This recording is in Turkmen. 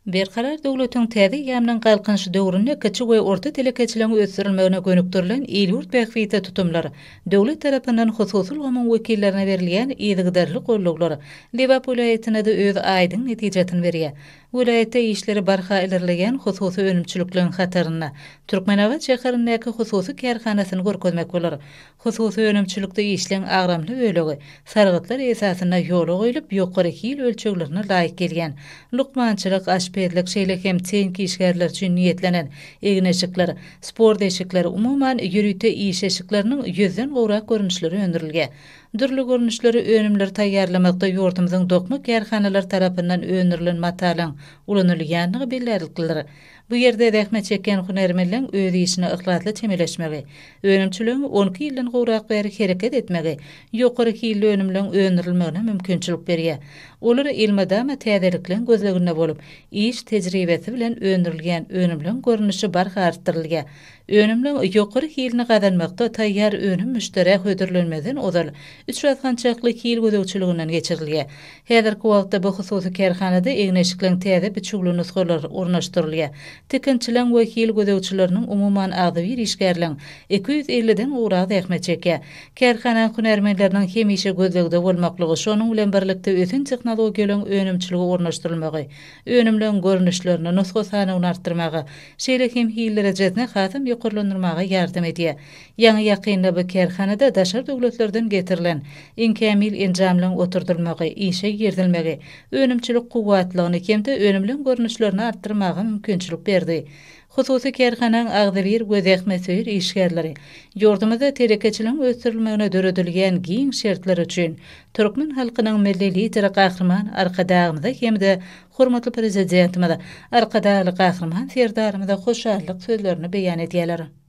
Berkarar döwletiň täze ýamdan galkynşy döwründe kiçik we orta telekeçiligiň ösürilmegine gönükdirilen il-ýurt bähbite tutumlary, döwlet tarapyndan hususy ulgamyň wekillerine berilýän ýygydarly golluglar Liverpool vilayetine de öz aýdyň netijesini berýär. Vilayetde işleri barha ilerleyen hususy önümçülükliň hataryna Türkmenabad şäherindäki hususy kärhanasyny görkezmek bolar. Hususy önümçülükde işleň agramly bölegi sargytlar esasyna ýola goýulyp ýokary hil ölçeglerine laýyk gelýän. Lukmançylyk, aşpedlik, şeýle hem teňki işgärler üçin niýetlenen egneşikler, sport eşikleri umuman ýürüýte iş eşikleriniň ýüzden gowrak görnüşleri öndürilýär. Dürli görnüşleri önümleri taýýarlamakda ýurtymyzyň dokma kärhanalar tarapyndan öndürilen matalyň ulanylýanyny bildirdiler. Bu ýerde zähmet çeken hunermenliň öz işine ihlasly temeleşmegi, önümçülüğün 12 ýyldan gowrak bäri hereket etmegi, ýokary hili önümliň öndürilmegine mümkinçilik berýär. Olar ilmada täzeliklen gözleginde bolup, iş tejribesi bilen öndürilýän önümliň görnüşi barha artdyrylýar. Önümliň ýokary hilini gazanmakda taýýar önüm müşterek ödürlenmeden ozal 3 ýazgançakly hil gözegçiliginden geçirilýär. Häzirki wagtda bu hususy kärhanada egneşikliň täze biçükli nusgalar ornaşdyrylýar. Tekinçilen we hil gözegçileriniň umuman agdy bir işgärliň 250-den gowrak zähmet çekýär. Kärhana hunermenleriniň hemişe gözlegde bolmaklygy şonuň bilen birlikde ösün teknologiýalyň önümçiligi ornaşdyrylmagy, önümliň görnüşlerini nusga sanyny artdyrmagy, şeýle hem hillere jetne hasam ýokarlandyrmaga ýardam edýär. Ýa-ni ýakynda bu kärhanada daşar döwletlerden getirilen inkämil enjamlaryň oturdylmagy, işe girdilmegi, önümçilik kuwwatlygyny hemde önümliň görnüşlerini artdyrmaga mümkinçilik berdi. Hususy kärhanaň agdy bir gözähmesir işgärleri, ýurdumyzda terekeçiligiň ösürilmegine döredilýän giň şertler üçin türkmen halkynyň milli lideri gahrman arkadagymyza hemde hormatly prezidentimiz arkadaly gahrman serdarymyza hoşallyk sözlerini beýan edýärler.